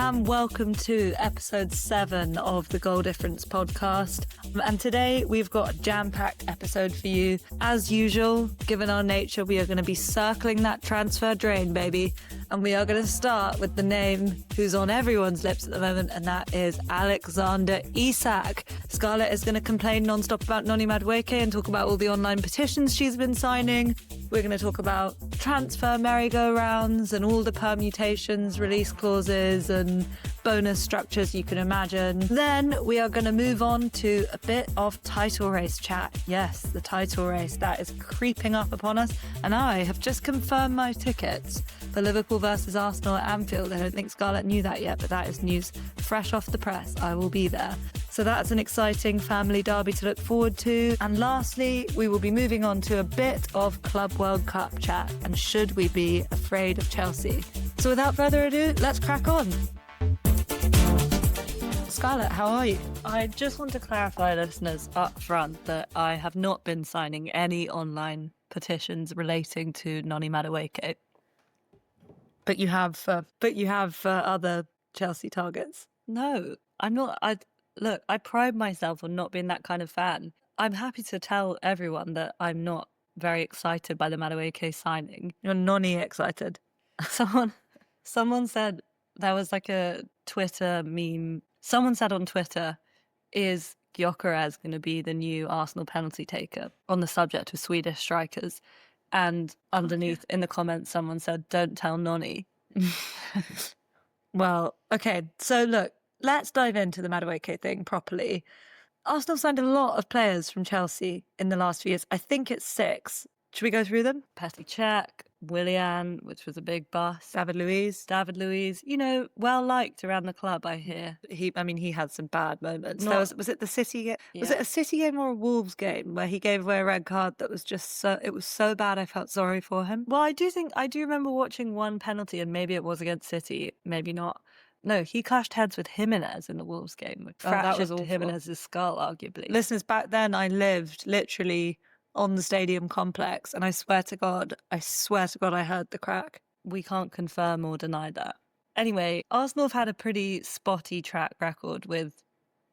and welcome to episode 7 of the Goal Difference podcast. And today we've got a jam-packed episode for you. As usual, given our nature, we are going to be circling that transfer drain, baby. And we are going to start with the name who's on everyone's lips at the moment, and that is Alexander Isak. Scarlet is going to complain non-stop about Noni Madueke and talk about all the online petitions she's been signing. We're going to talk about transfer merry-go-rounds and all the permutations, release clauses and bonus structures you can imagine. Then we are going to move on to a bit of title race chat. Yes, the title race that is creeping up upon us. And I have just confirmed my tickets for Liverpool versus Arsenal at Anfield. I don't think Scarlett knew that yet, but that is news fresh off the press. I will be there. So that's an exciting family derby to look forward to. And lastly, we will be moving on to a bit of Club World Cup chat. And should we be afraid of Chelsea? So without further ado, let's crack on. Scarlett, how are you? I just want to clarify, listeners, up front that I have not been signing any online petitions relating to Noni Madueke. But you have other Chelsea targets. No, I'm not. Look, I pride myself on not being that kind of fan. I'm happy to tell everyone that I'm not very excited by the Madueke signing. You're Noni excited. Someone said, there was like a Twitter meme. Someone said on Twitter, is Gyökeres going to be the new Arsenal penalty taker, on the subject of Swedish strikers? And underneath in the comments, someone said, don't tell Noni. Well, okay. So look, let's dive into the Madueke thing properly. Arsenal signed a lot of players from Chelsea in the last few years. I think it's 6. Should we go through them? Petr Cech, Willian, which was a big bust. David Luiz, well liked around the club, I hear. He had some bad moments. Was it the City game? Yeah. Was it a City game or a Wolves game where he gave away a red card that was just it was so bad I felt sorry for him? Well, I do remember watching one penalty, and maybe it was against City, maybe not. No, he clashed heads with Jimenez in the Wolves game, which fractured Jimenez's skull, arguably. Listeners, back then I lived literally on the stadium complex, and I swear to God, I heard the crack. We can't confirm or deny that. Anyway, Arsenal have had a pretty spotty track record with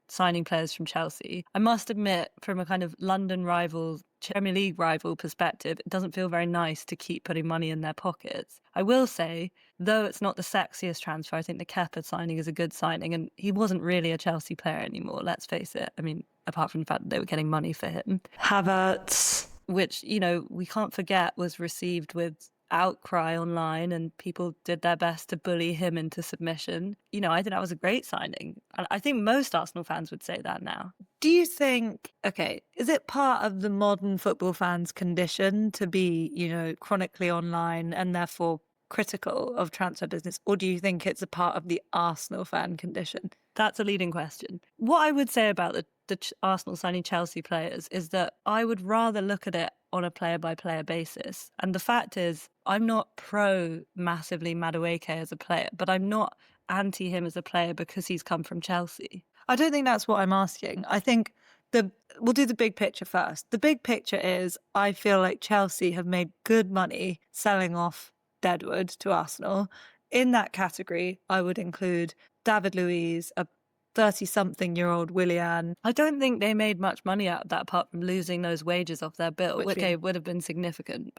signing players from Chelsea. I must admit, from a kind of London rival, Premier League rival perspective, it doesn't feel very nice to keep putting money in their pockets. I will say, though it's not the sexiest transfer, I think the Kepa signing is a good signing, and he wasn't really a Chelsea player anymore, let's face it. I mean, apart from the fact that they were getting money for him. Havertz, which, we can't forget, was received with outcry online, and people did their best to bully him into submission. I think that was a great signing. And I think most Arsenal fans would say that now. Do you think, is it part of the modern football fan's condition to be, chronically online and therefore critical of transfer business? Or do you think it's a part of the Arsenal fan condition? That's a leading question. What I would say about the Arsenal signing Chelsea players is that I would rather look at it on a player-by-player basis. And the fact is, I'm not pro-massively Madueke as a player, but I'm not anti him as a player because he's come from Chelsea. I don't think that's what I'm asking. I think we'll do the big picture first. The big picture is, I feel like Chelsea have made good money selling off Deadwood to Arsenal. In that category, I would include David Luiz, a 30-something-year-old Willian. I don't think they made much money out of that apart from losing those wages off their bill, which would have been significant.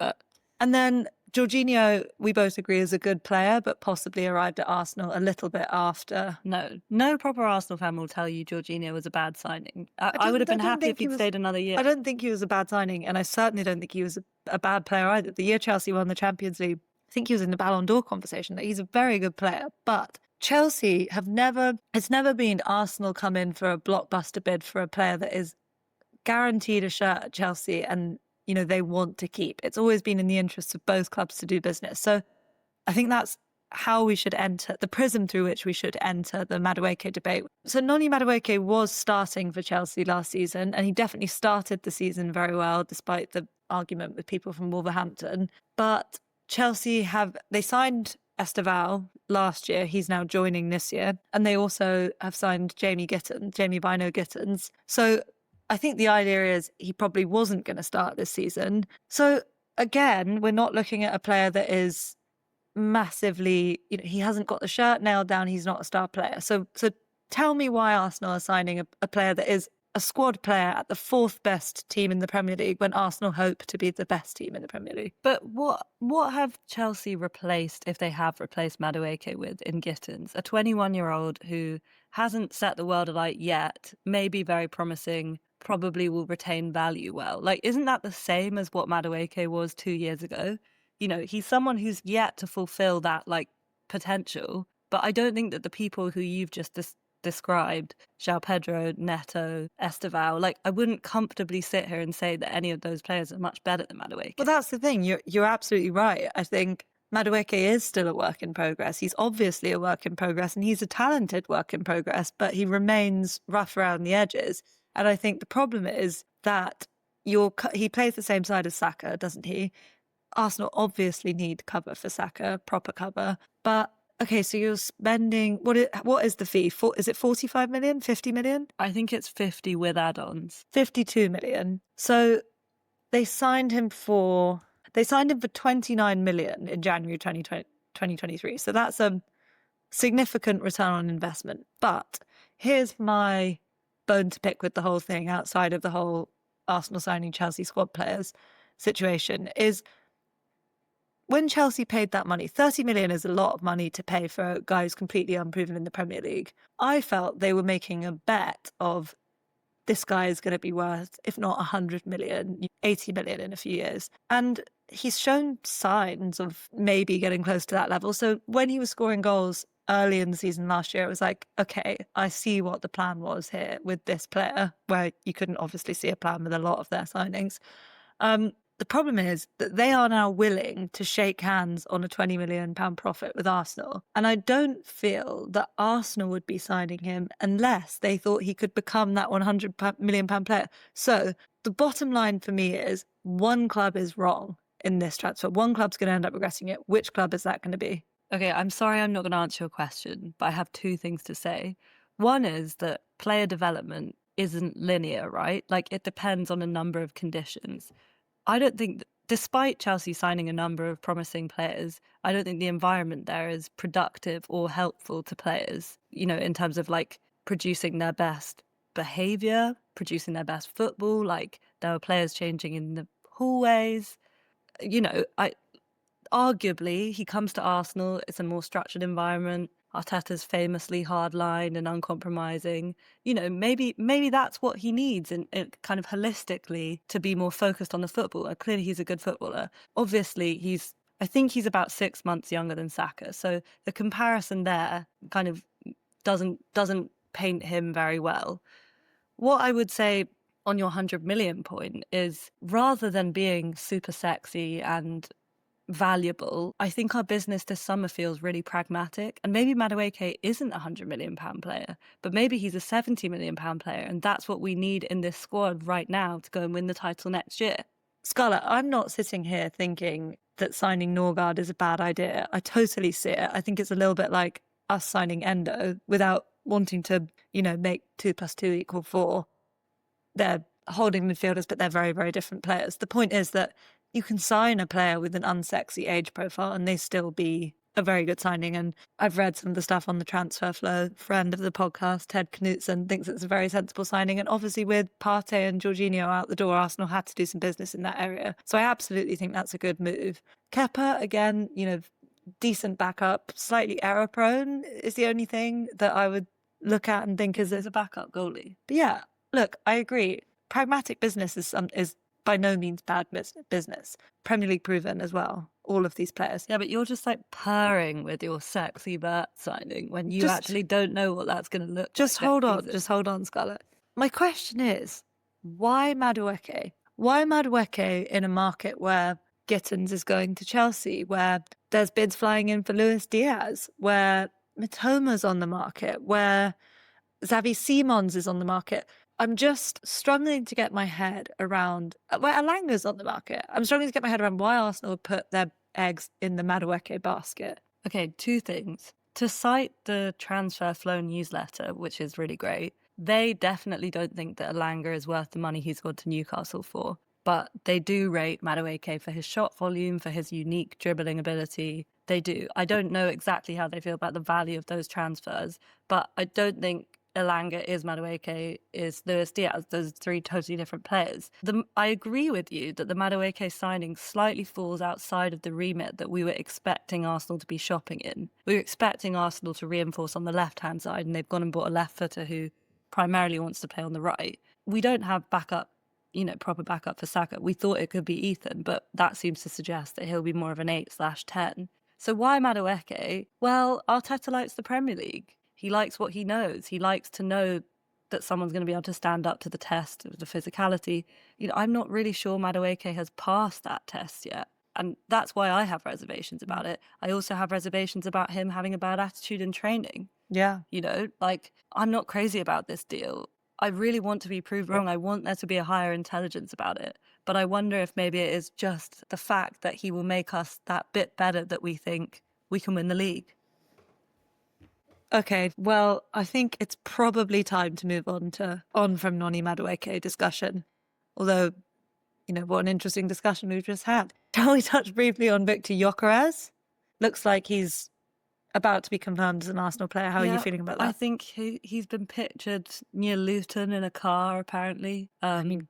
And then Jorginho, we both agree, is a good player, but possibly arrived at Arsenal a little bit after. No proper Arsenal fan will tell you Jorginho was a bad signing. I would have been happy if he'd stayed another year. I don't think he was a bad signing, and I certainly don't think he was a bad player either. The year Chelsea won the Champions League, I think he was in the Ballon d'Or conversation. He's a very good player, but Chelsea it's never been Arsenal come in for a blockbuster bid for a player that is guaranteed a shirt at Chelsea and, they want to keep. It's always been in the interests of both clubs to do business. So I think that's how we should enter, the prism through which we should enter the Madueke debate. So Noni Madueke was starting for Chelsea last season, and he definitely started the season very well, despite the argument with people from Wolverhampton. But Chelsea they signed Esteval last year. He's now joining this year. And they also have signed Jamie Bino Gittins. So I think the idea is he probably wasn't going to start this season. So again, we're not looking at a player that is massively, he hasn't got the shirt nailed down. He's not a star player. So tell me why Arsenal are signing a player that is a squad player at the fourth best team in the Premier League when Arsenal hope to be the best team in the Premier League. But what have Chelsea replaced, if they have replaced Madueke with, in Gittins? A 21-year-old who hasn't set the world alight yet, may be very promising, probably will retain value well. Like, isn't that the same as what Madueke was 2 years ago? He's someone who's yet to fulfill that, like, potential. But I don't think that the people who you've just described, João Pedro, Neto, Esteval, like, I wouldn't comfortably sit here and say that any of those players are much better than Madueke. Well, that's the thing. You're absolutely right. I think Madueke is still a work in progress. He's obviously a work in progress, and he's a talented work in progress, but he remains rough around the edges. And I think the problem is that he plays the same side as Saka, doesn't he? Arsenal obviously need cover for Saka, proper cover. But okay, so you're spending, what is the fee? Is it 45 million, 50 million? I think it's 50 with add-ons. 52 million. So they signed him for 29 million in January 2023. So that's a significant return on investment. But here's my bone to pick with the whole thing, outside of the whole Arsenal signing Chelsea squad players situation, is when Chelsea paid that money, 30 million is a lot of money to pay for a guy who's completely unproven in the Premier League. I felt they were making a bet of this guy is going to be worth, if not 100 million, 80 million in a few years. And he's shown signs of maybe getting close to that level. So when he was scoring goals early in the season last year, it was like, okay, I see what the plan was here with this player, where you couldn't obviously see a plan with a lot of their signings. The problem is that they are now willing to shake hands on a £20 million profit with Arsenal. And I don't feel that Arsenal would be signing him unless they thought he could become that £100 million player. So the bottom line for me is one club is wrong in this transfer. One club's going to end up regretting it. Which club is that going to be? Okay, I'm sorry I'm not going to answer your question, but I have two things to say. One is that player development isn't linear, right? Like, it depends on a number of conditions. I don't think, despite Chelsea signing a number of promising players, I don't think the environment there is productive or helpful to players, in terms of, like, producing their best behaviour, producing their best football. Like, there were players changing in the hallways. Arguably, he comes to Arsenal, it's a more structured environment. Arteta's famously hardline and uncompromising. Maybe that's what he needs, and kind of holistically, to be more focused on the football. Clearly, he's a good footballer. Obviously, I think he's about 6 months younger than Saka. So the comparison there kind of doesn't paint him very well. What I would say on your 100 million point is, rather than being super sexy and valuable, I think our business this summer feels really pragmatic. And maybe Madueke isn't a £100 million player, but maybe he's a £70 million player, and that's what we need in this squad right now to go and win the title next year. Scarlett, I'm not sitting here thinking that signing Norgard is a bad idea. I totally see it. I think it's a little bit like us signing Endo without wanting to, make 2 + 2 = 4. They're holding midfielders, but they're very, very different players. The point is that you can sign a player with an unsexy age profile and they still be a very good signing. And I've read some of the stuff on the transfer flow. Friend of the podcast, Ted Knutson, thinks it's a very sensible signing. And obviously with Partey and Jorginho out the door, Arsenal had to do some business in that area. So I absolutely think that's a good move. Kepa, again, decent backup, slightly error prone is the only thing that I would look at and think is a backup goalie. But yeah, look, I agree. Pragmatic business is by no means bad business. Premier League proven as well, all of these players. Yeah, but you're just like purring with your sexy Bert signing when you actually don't know what that's going to look like. Just hold on, Scarlett. My question is, why Madueke? Why Madueke in a market where Gittins is going to Chelsea, where there's bids flying in for Luis Diaz, where Mitoma's on the market, where Xavi Simons is on the market? I'm just struggling to get my head around where Alanga's on the market. I'm struggling to get my head around why Arsenal put their eggs in the Madueke basket. Okay, 2 things. To cite the Transfer Flow newsletter, which is really great, they definitely don't think that Alanga is worth the money he's gone to Newcastle for. but they do rate Madueke for his shot volume, for his unique dribbling ability. They do. I don't know exactly how they feel about the value of those transfers, but I don't think Elanga is Madueke, is Luis Diaz. Those are three totally different players. I agree with you that the Madueke signing slightly falls outside of the remit that we were expecting Arsenal to be shopping in. We were expecting Arsenal to reinforce on the left-hand side, and they've gone and bought a left footer who primarily wants to play on the right. We don't have backup, proper backup for Saka. We thought it could be Ethan, but that seems to suggest that he'll be more of an 8/10. So why Madueke? Well, Arteta likes the Premier League. He likes what he knows. He likes to know that someone's going to be able to stand up to the test of the physicality. I'm not really sure Madueke has passed that test yet. And that's why I have reservations about it. I also have reservations about him having a bad attitude in training. Yeah. I'm not crazy about this deal. I really want to be proved wrong. I want there to be a higher intelligence about it. But I wonder if maybe it is just the fact that he will make us that bit better that we think we can win the league. Okay, well, I think it's probably time to move on from Noni Madueke discussion. Although, what an interesting discussion we've just had. Shall we touch briefly on Victor Gyökeres? Looks like he's about to be confirmed as an Arsenal player. How are you feeling about that? I think he's been pictured near Luton in a car, apparently.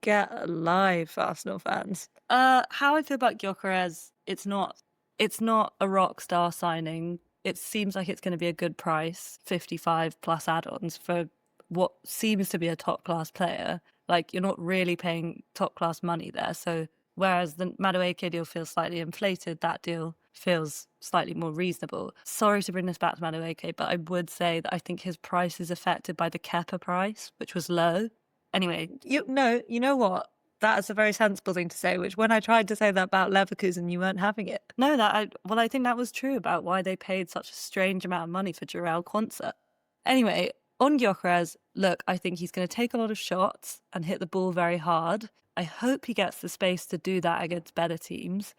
Get alive, Arsenal fans. How I feel about Gyökeres, it's not a rock star signing. It seems like it's going to be a good price, 55 plus add-ons for what seems to be a top-class player. Like, you're not really paying top-class money there. So whereas the Madueke deal feels slightly inflated, that deal feels slightly more reasonable. Sorry to bring this back to Madueke, but I would say that I think his price is affected by the Kepa price, which was low. Anyway. You know what? That's a very sensible thing to say, which when I tried to say that about Leverkusen, you weren't having it. No, I think that was true about why they paid such a strange amount of money for Jarell Quansah. Anyway, on Gyökeres, look, I think he's going to take a lot of shots and hit the ball very hard. I hope he gets the space to do that against better teams.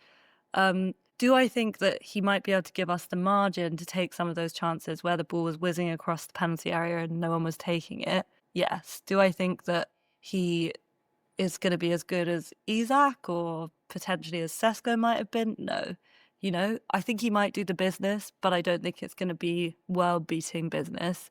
Do I think that he might be able to give us the margin to take some of those chances where the ball was whizzing across the penalty area and no one was taking it? Yes. Do I think that he is going to be as good as Isak or potentially as Sesko might have been? No. I think he might do the business, but I don't think it's going to be world-beating business.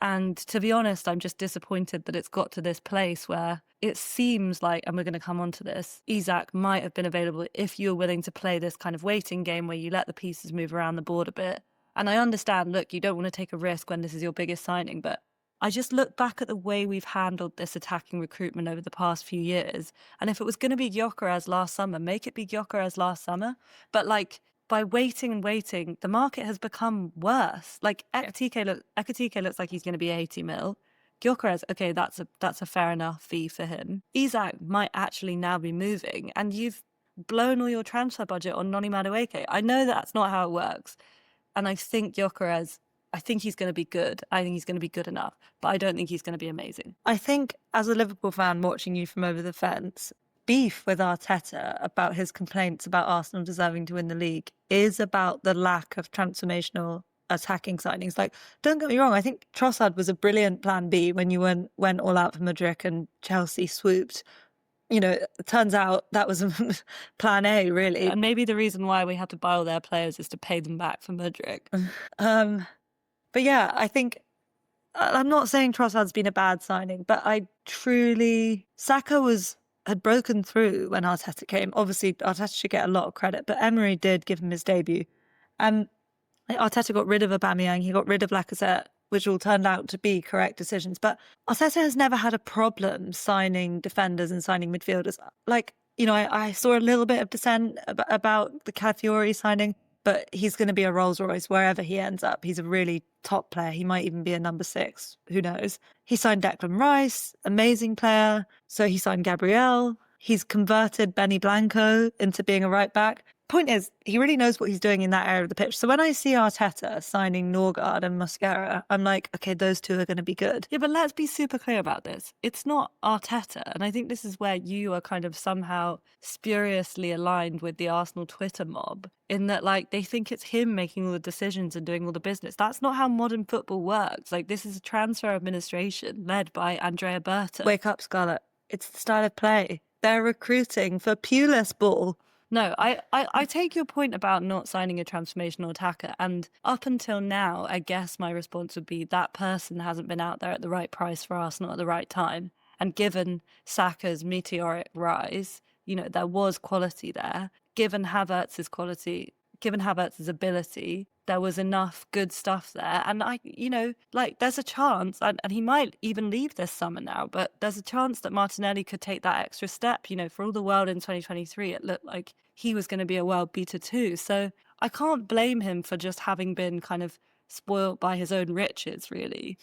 And to be honest, I'm just disappointed that it's got to this place where it seems like, and we're going to come on to this, Isak might have been available if you're willing to play this kind of waiting game where you let the pieces move around the board a bit. And I understand, look, you don't want to take a risk when this is your biggest signing, but I just look back at the way we've handled this attacking recruitment over the past few years. And if it was going to be Gyökeres last summer, make it be Gyökeres last summer. But by waiting and waiting, the market has become worse. Ekitike looks like he's going to be 80 mil. Gyökeres, okay, that's a fair enough fee for him. Isak might actually now be moving, and you've blown all your transfer budget on Noni Madueke. I know that's not how it works. And I think Gyökeres, I think he's going to be good. I think he's going to be good enough, but I don't think he's going to be amazing. I think as a Liverpool fan watching you from over the fence, beef with Arteta about his complaints about Arsenal deserving to win the league is about the lack of transformational attacking signings. Like, don't get me wrong, I think Trossard was a brilliant plan B when you went all out for Mudryk and Chelsea swooped. It turns out that was plan A, really. And maybe the reason why we had to buy all their players is to pay them back for Mudryk. But yeah, I think, I'm not saying Trossard's been a bad signing, but Saka had broken through when Arteta came. Obviously, Arteta should get a lot of credit, but Emery did give him his debut. And Arteta got rid of Aubameyang, he got rid of Lacazette, which all turned out to be correct decisions. But Arteta has never had a problem signing defenders and signing midfielders. I saw a little bit of dissent about the Calafiori signing, but he's going to be a Rolls Royce wherever he ends up. He's a really top player. He might even be a number 6. Who knows? He signed Declan Rice, amazing player. So he signed Gabriel. He's converted Benny Blanco into being a right back. Point is, he really knows what he's doing in that area of the pitch. So when I see Arteta signing Norgard and Mosquera, I'm like, okay, those two are going to be good. Yeah, but let's be super clear about this. It's not Arteta. And I think this is where you are kind of somehow spuriously aligned with the Arsenal Twitter mob, in that, they think it's him making all the decisions and doing all the business. That's not how modern football works. This is a transfer administration led by Andrea Berta. Wake up, Scarlet. It's the style of play. They're recruiting for Pulis ball. No, I take your point about not signing a transformational attacker. And up until now, I guess my response would be that person hasn't been out there at the right price for Arsenal at the right time. And given Saka's meteoric rise, there was quality there. Given Havertz's quality, given Havertz's ability, there was enough good stuff there. And there's a chance, and he might even leave this summer now, but there's a chance that Martinelli could take that extra step. For all the world in 2023, it looked like he was going to be a world beater too. So I can't blame him for just having been kind of spoiled by his own riches, really.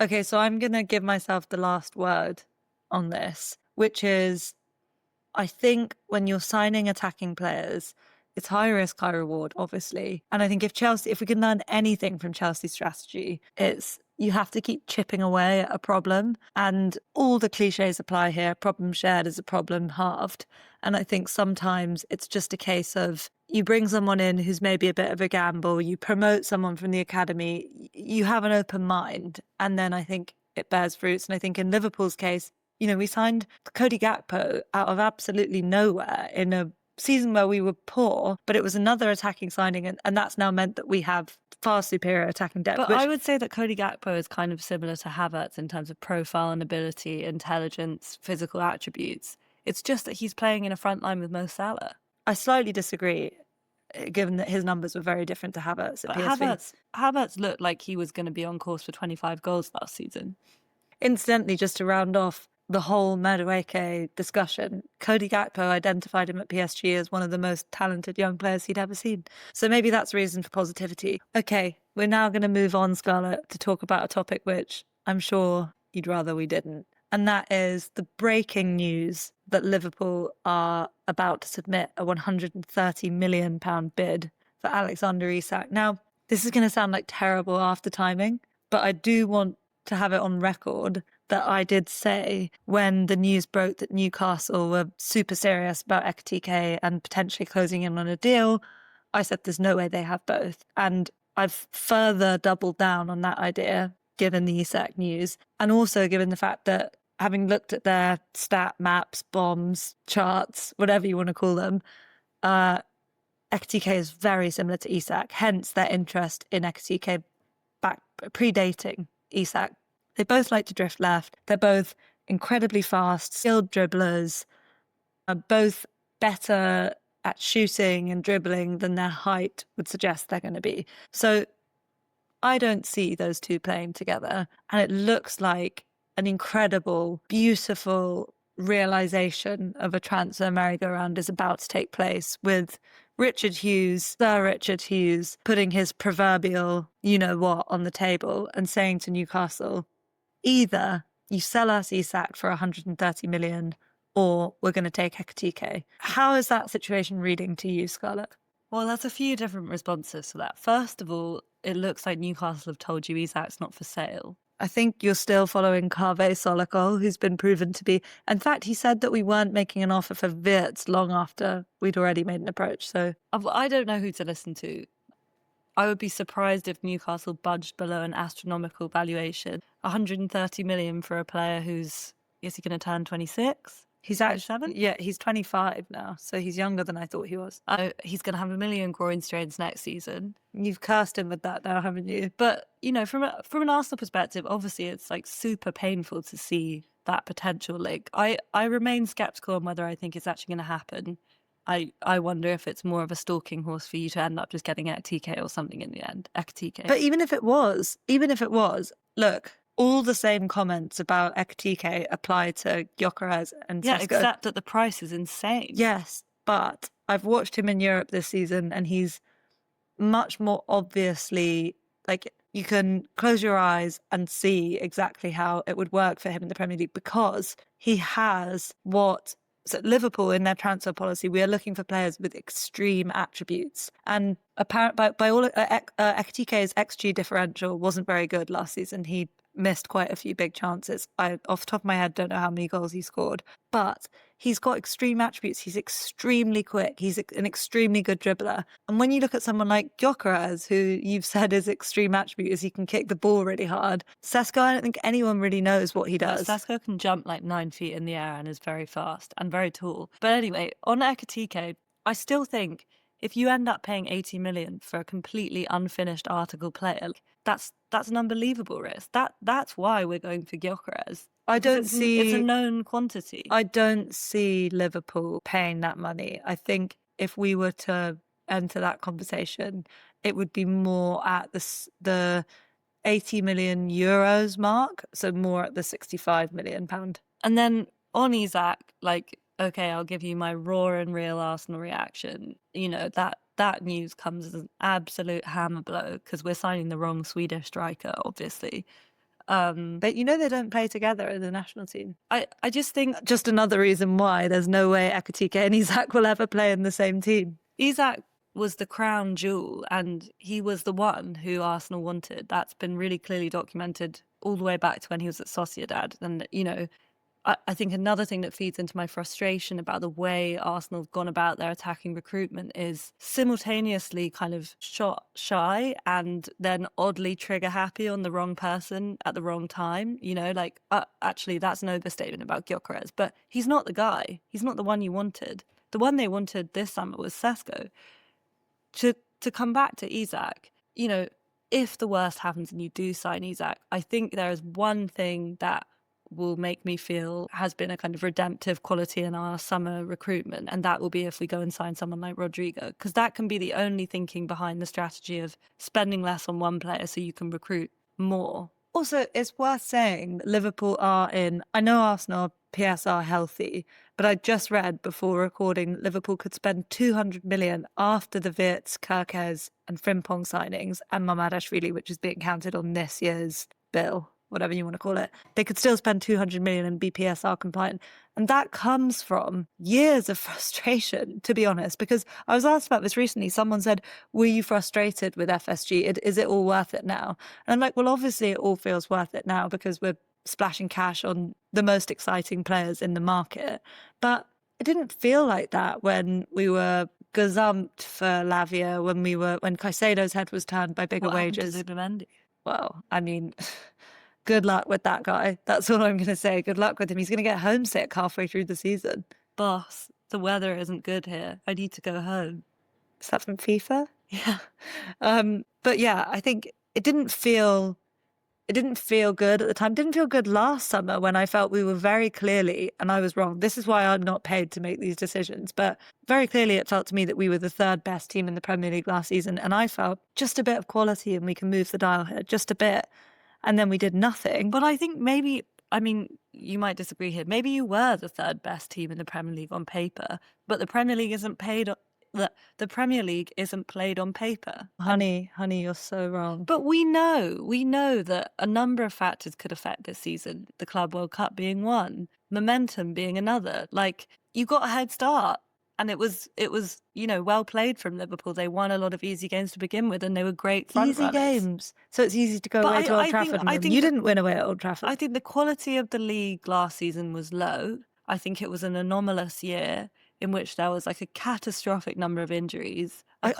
Okay, so I'm going to give myself the last word on this, which is, I think when you're signing attacking players, it's high risk, high reward, obviously. And I think if we can learn anything from Chelsea's strategy, it's you have to keep chipping away at a problem. And all the cliches apply here. Problem shared is a problem halved. And I think sometimes it's just a case of you bring someone in who's maybe a bit of a gamble, you promote someone from the academy, you have an open mind. And then I think it bears fruits. And I think in Liverpool's case, we signed Cody Gakpo out of absolutely nowhere in a season where we were poor, but it was another attacking signing, and that's now meant that we have far superior attacking depth. But I would say that Cody Gakpo is kind of similar to Havertz in terms of profile and ability, intelligence, physical attributes. It's just that he's playing in a front line with Mo Salah. I slightly disagree, given that his numbers were very different to Havertz at PSV. Havertz looked like he was going to be on course for 25 goals last season. Incidentally, just to round off the whole Madueke discussion, Cody Gakpo identified him at PSG as one of the most talented young players he'd ever seen. So maybe that's reason for positivity. Okay, we're now going to move on, Scarlett, to talk about a topic which I'm sure you'd rather we didn't. And that is the breaking news that Liverpool are about to submit a £130 million bid for Alexander Isak. Now, this is going to sound like terrible after timing, but I do want to have it on record that I did say when the news broke that Newcastle were super serious about Ekitike and potentially closing in on a deal, I said there's no way they have both. And I've further doubled down on that idea, given the Isak news, and also given the fact that having looked at their stat maps, bombs, charts, whatever you want to call them, Ekitike is very similar to Isak, hence their interest in Ekitike back predating Isak. They both like to drift left. They're both incredibly fast, skilled dribblers, are both better at shooting and dribbling than their height would suggest they're going to be. So I don't see those two playing together. And it looks like an incredible, beautiful realization of a transfer merry-go-round is about to take place with Sir Richard Hughes, putting his proverbial you-know-what on the table and saying to Newcastle, either you sell us Isak for 130 million or we're going to take Ekitike. How is that situation reading to you, Scarlett? Well, there's a few different responses to that. First of all, it looks like Newcastle have told you Isak's not for sale. I think you're still following Kaveh Solokol, who's been proven to be... In fact, he said that we weren't making an offer for Wirtz long after we'd already made an approach. So I don't know who to listen to. I would be surprised if Newcastle budged below an astronomical valuation. 130 million for a player who's, is he going to turn 26? He's actually, yeah, he's 25 now, so he's younger than I thought he was. He's going to have 1 million groin strains next season. You've cursed him with that now, haven't you? But, from an Arsenal perspective, obviously it's like super painful to see that potential link. I remain sceptical on whether I think it's actually going to happen. I wonder if it's more of a stalking horse for you to end up just getting Ekitike or something in the end. Ekitike. But even if it was, look, all the same comments about Ekitike apply to Gyökeres and yeah, Sesko. Except that the price is insane. Yes, but I've watched him in Europe this season and he's much more obviously, like, you can close your eyes and see exactly how it would work for him in the Premier League because he has what... So Liverpool, in their transfer policy, we are looking for players with extreme attributes. And apparent by all Ekitike's XG differential wasn't very good last season. He missed quite a few big chances. I, off the top of my head, don't know how many goals he scored, but he's got extreme attributes. He's extremely quick. He's an extremely good dribbler. And when you look at someone like Gyökeres, who you've said his extreme attribute is he can kick the ball really hard, Sesko, I don't think anyone really knows what he does. Sesko can jump like 9 feet in the air and is very fast and very tall. But anyway, on Ekitike, I still think if you end up paying 80 million for a completely unfinished Article player, that's an unbelievable risk. That's why we're going for Gyökeres. I don't see... It's a known quantity. I don't see Liverpool paying that money. I think if we were to enter that conversation, it would be more at the 80 million euros mark, so more at the 65 million pound. And then on Isak, like, okay, I'll give you my raw and real Arsenal reaction. You know, that news comes as an absolute hammer blow because we're signing the wrong Swedish striker, obviously. But you know they don't play together in the national team. I just think... Just another reason why there's no way Ekitike and Isak will ever play in the same team. Isak was the crown jewel and he was the one who Arsenal wanted. That's been really clearly documented all the way back to when he was at Sociedad. And, you know, I think another thing that feeds into my frustration about the way Arsenal have gone about their attacking recruitment is simultaneously kind of shot shy and then oddly trigger happy on the wrong person at the wrong time. You know, like, actually, that's an overstatement about Gyökeres, but he's not the guy. He's not the one you wanted. The one they wanted this summer was Sesko. To come back to Isak, you know, if the worst happens and you do sign Isak, I think there is one thing that will make me feel has been a kind of redemptive quality in our summer recruitment, and that will be if we go and sign someone like Rodrigo, because that can be the only thinking behind the strategy of spending less on one player so you can recruit more. Also, it's worth saying that Liverpool are in... I know Arsenal PS are healthy, but I just read before recording Liverpool could spend 200 million after the Wirtz, Kerkez and Frimpong signings and Mamadashvili, which is being counted on this year's bill, whatever you want to call it. They could still spend 200 million and be PSR compliant. And that comes from years of frustration, to be honest, because I was asked about this recently. Someone said, were you frustrated with FSG? Is it all worth it now? And I'm like, well, obviously it all feels worth it now because we're splashing cash on the most exciting players in the market. But it didn't feel like that when we were gazumped for Lavia, when Caicedo's head was turned by bigger wages. Well, I mean... Good luck with that guy. That's all I'm going to say. Good luck with him. He's going to get homesick halfway through the season. Boss, the weather isn't good here. I need to go home. Is that from FIFA? Yeah. But yeah, I think it didn't feel good at the time. It didn't feel good last summer when I felt we were very clearly, and I was wrong. This is why I'm not paid to make these decisions. But very clearly it felt to me that we were the third best team in the Premier League last season. And I felt just a bit of quality and we can move the dial here, just a bit. And then we did nothing. But I think maybe, I mean, you might disagree here. Maybe you were the third best team in the Premier League on paper, but the Premier League isn't the Premier League isn't played on paper. Honey, you're so wrong. But we know that a number of factors could affect this season. The Club World Cup being one, momentum being another. Like, you got a head start. And it was, you know, well played from Liverpool. They won a lot of easy games to begin with, and they were great front easy runners. Games. So it's easy to go away to Old Trafford. I think you didn't win away at Old Trafford. I think the quality of the league last season was low. I think it was an anomalous year in which there was like a catastrophic number of injuries. I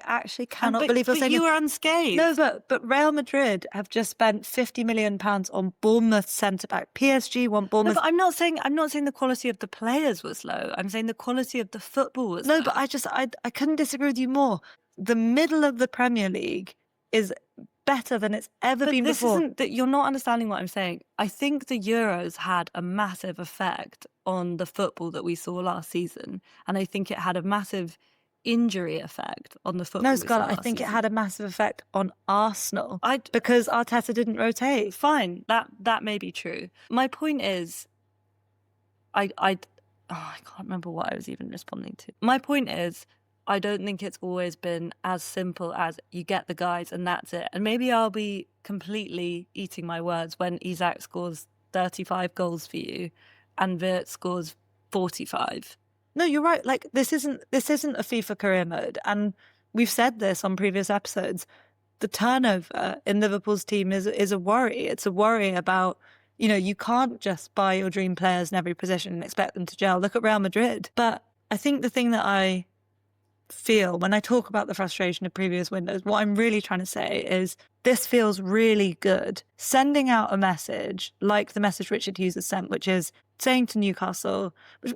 actually cannot believe you're saying... But you were unscathed. No, but Real Madrid have just spent £50 million on Bournemouth centre-back. PSG want Bournemouth... No, but I'm not saying the quality of the players was low. I'm saying the quality of the football was low. No, but I couldn't disagree with you more. The middle of the Premier League is better than it's ever been before. Isn't that you're not understanding what I'm saying. I think the Euros had a massive effect on the football that we saw last season. And I think it had a massive injury effect on the football. No, Scarlett, I think it had a massive effect on Arsenal because Arteta didn't rotate. Fine, that may be true. My point is, I can't remember what I was even responding to. My point is, I don't think it's always been as simple as you get the guys and that's it. And maybe I'll be completely eating my words when Isak scores 35 goals for you and Wirtz scores 45. No, you're right. Like, this isn't a FIFA career mode. And we've said this on previous episodes. the turnover in Liverpool's team is a worry. It's a worry about, you can't just buy your dream players in every position and expect them to gel. Look at Real Madrid. But I think the thing that I feel when I talk about the frustration of previous windows, what I'm really trying to say is this feels really good. Sending out a message like the message Richard Hughes has sent, which is saying to Newcastle, which,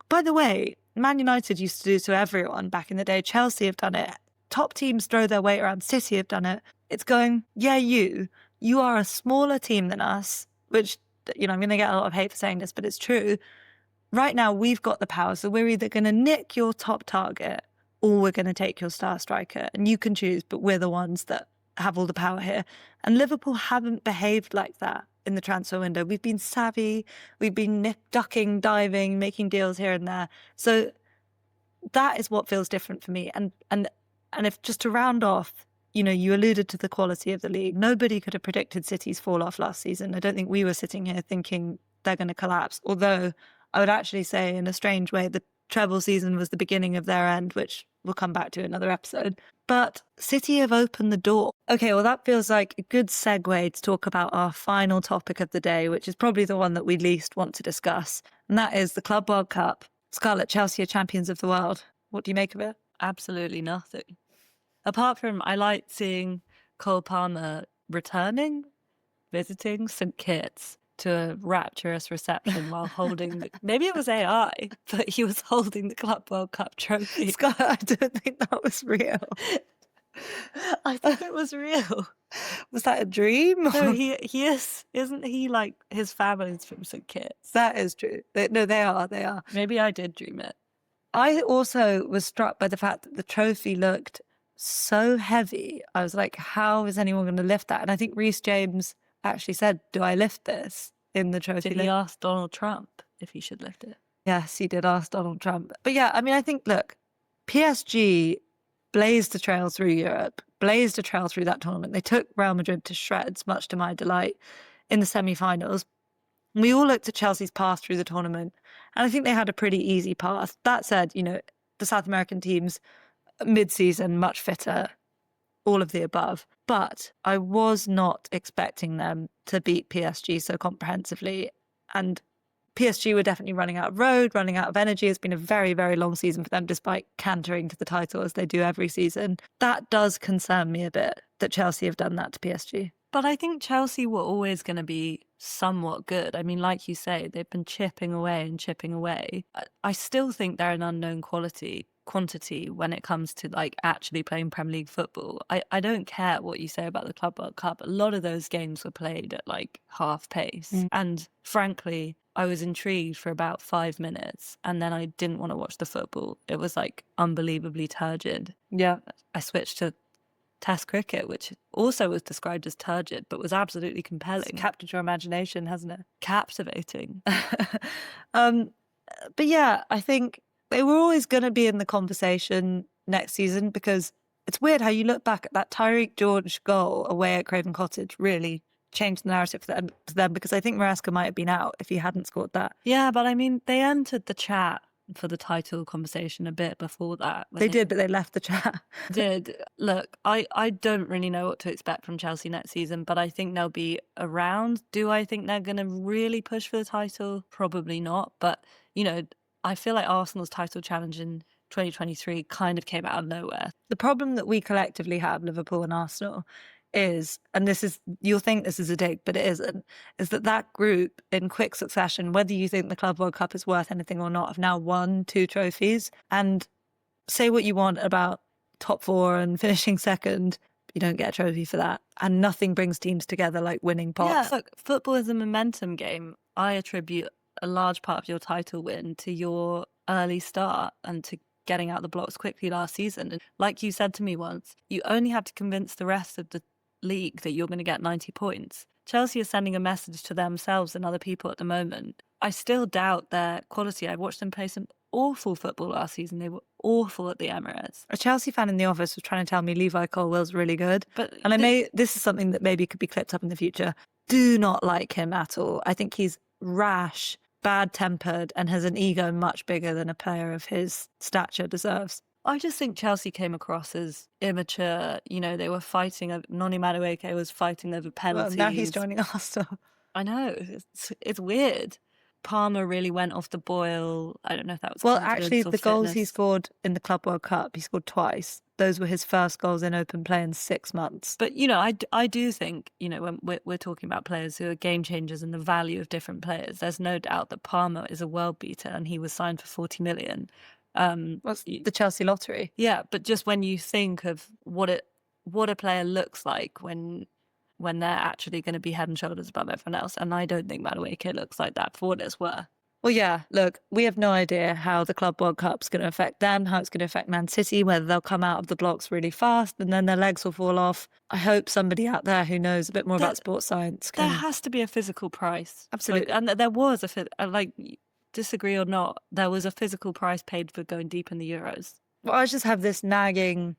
by the way, Man United used to do to everyone back in the day. Chelsea have done it. Top teams throw their weight around. City have done it. It's going, yeah, you are a smaller team than us, which, I'm going to get a lot of hate for saying this, but it's true. Right now, we've got the power. So we're either going to nick your top target or we're going to take your star striker. And you can choose, but we're the ones that have all the power here. And Liverpool haven't behaved like that in the transfer window. We've been savvy. We've been ducking, diving, making deals here and there. So that is what feels different for me. And if just to round off, you alluded to the quality of the league. Nobody could have predicted City's fall off last season. I don't think we were sitting here thinking they're going to collapse. Although I would actually say in a strange way, the treble season was the beginning of their end, which we'll come back to in another episode. But City have opened the door. Okay, well, that feels like a good segue to talk about our final topic of the day, which is probably the one that we least want to discuss. And that is the Club World Cup. Scarlet, Chelsea are champions of the world. What do you make of it? Absolutely nothing. Apart from, I like seeing Cole Palmer visiting St. Kitts to a rapturous reception while holding maybe it was AI, but he was holding the Club World Cup trophy. Scott, I don't think that was real. I thought it was real. Was that a dream? No, he is. Isn't he like his family's from St. Kitts? That is true. No, they are. Maybe I did dream it. I also was struck by the fact that the trophy looked so heavy. I was like, how is anyone going to lift that? And I think Reece James actually said, do I lift this in the trophy? Did he ask Donald Trump if he should lift it? Yes, he did ask Donald Trump. But yeah, I mean, I think, look, PSG blazed a trail through Europe, blazed a trail through that tournament. They took Real Madrid to shreds, much to my delight, in the semi-finals. We all looked at Chelsea's path through the tournament, and I think they had a pretty easy path. That said, the South American teams, mid-season, much fitter, all of the above. But I was not expecting them to beat PSG so comprehensively. And PSG were definitely running out of road, running out of energy. It's been a very, very long season for them, despite cantering to the title as they do every season. That does concern me a bit, that Chelsea have done that to PSG. But I think Chelsea were always going to be somewhat good. I mean, like you say, they've been chipping away. I still think they're an unknown quantity when it comes to like actually playing Premier League football. I don't care what you say about the Club World Cup. A lot of those games were played at like half pace. And frankly, I was intrigued for about 5 minutes and then I didn't want to watch the football. It was like unbelievably turgid. Yeah. I switched to Test cricket, which also was described as turgid, but was absolutely compelling. It's captured your imagination, hasn't it? Captivating. But yeah, I think they were always going to be in the conversation next season because it's weird how you look back at that Tyreek George goal away at Craven Cottage really changed the narrative for them because I think Maresca might have been out if he hadn't scored that. Yeah, but I mean, they entered the chat for the title conversation a bit before that. They did, but they left the chat. Did. Look, I don't really know what to expect from Chelsea next season, but I think they'll be around. Do I think they're going to really push for the title? Probably not. But, I feel like Arsenal's title challenge in 2023 kind of came out of nowhere. The problem that we collectively have, Liverpool and Arsenal, is, and you'll think this is a dig, but it isn't, is that group in quick succession, whether you think the Club World Cup is worth anything or not, have now won 2 trophies. And say what you want about top 4 and finishing second, you don't get a trophy for that. And nothing brings teams together like winning pots. Yeah, look, football is a momentum game. I attribute a large part of your title win to your early start and to getting out the blocks quickly last season. And like you said to me once, you only have to convince the rest of the league that you're going to get 90 points. Chelsea is sending a message to themselves and other people at the moment. I still doubt their quality. I watched them play some awful football last season. They were awful at the Emirates. A Chelsea fan in the office was trying to tell me Levi Colwell's really good. And this is something that maybe could be clipped up in the future. Do not like him at all. I think he's rash, bad-tempered, and has an ego much bigger than a player of his stature deserves. I just think Chelsea came across as immature. You know, they were fighting over, Noni Madueke was fighting over Well, penalties. now he's joining Arsenal. I know, it's weird. Palmer really went off the boil. I don't know if that was Well, confidence actually, or the goals he fitness. scored in the Club World Cup, he scored twice. Those were his first goals in open play in 6 months. But, you know, I do think, you know, when we're talking about players who are game changers and the value of different players, there's no doubt that Palmer is a world beater and he was signed for 40 million. What's the Chelsea lottery? Yeah, but just when you think of what a player looks like when they're actually going to be head and shoulders above everyone else, and I don't think Madueke looks like that for what it's worth. Well, yeah, look, we have no idea how the Club World Cup's going to affect them, how it's going to affect Man City, whether they'll come out of the blocks really fast and then their legs will fall off. I hope somebody out there who knows a bit more about sports science can... There has to be a physical price. Absolutely. And there was disagree or not, there was a physical price paid for going deep in the Euros. Well, I just have this nagging...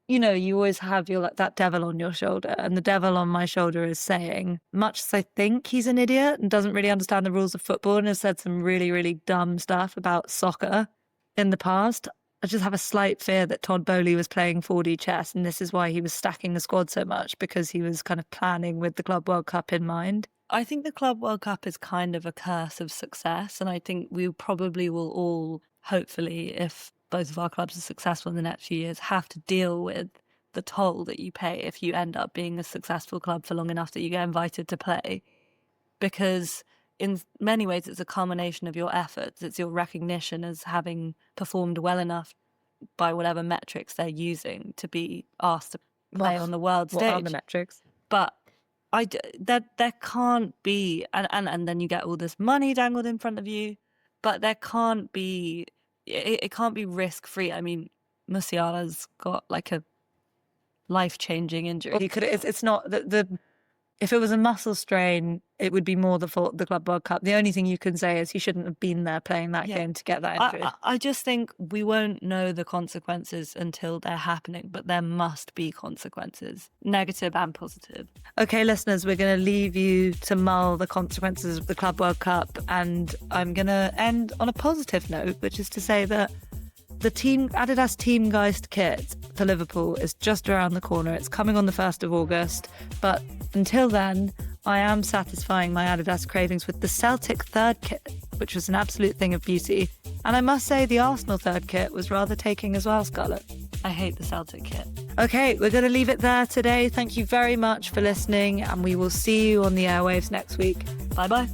You know, you always have that devil on your shoulder, and the devil on my shoulder is saying, much as I think he's an idiot and doesn't really understand the rules of football and has said some really, really dumb stuff about soccer in the past, I just have a slight fear that Todd Boehly was playing 4D chess, and this is why he was stacking the squad so much, because he was kind of planning with the Club World Cup in mind. I think the Club World Cup is kind of a curse of success, and I think we probably will all, hopefully, if both of our clubs are successful in the next few years, have to deal with the toll that you pay if you end up being a successful club for long enough that you get invited to play. Because in many ways, it's a culmination of your efforts. It's your recognition as having performed well enough by whatever metrics they're using to be asked to play on the world stage. What are the metrics? But there can't be, and then you get all this money dangled in front of you, but there can't be... It can't be risk-free. I mean, Musiala's got like a life-changing injury. He could. It's not the. If it was a muscle strain, it would be more the fault of the Club World Cup. The only thing you can say is he shouldn't have been there playing that game to get that injury. I just think we won't know the consequences until they're happening, but there must be consequences, negative and positive. Okay, listeners, we're going to leave you to mull the consequences of the Club World Cup, and I'm going to end on a positive note, which is to say that the Adidas Teamgeist kit for Liverpool is just around the corner. It's coming on the 1st of August, but until then, I am satisfying my Adidas cravings with the Celtic third kit, which was an absolute thing of beauty. And I must say the Arsenal third kit was rather taking as well, Scarlett. I hate the Celtic kit. Okay, we're going to leave it there today. Thank you very much for listening, and we will see you on the airwaves next week. Bye-bye.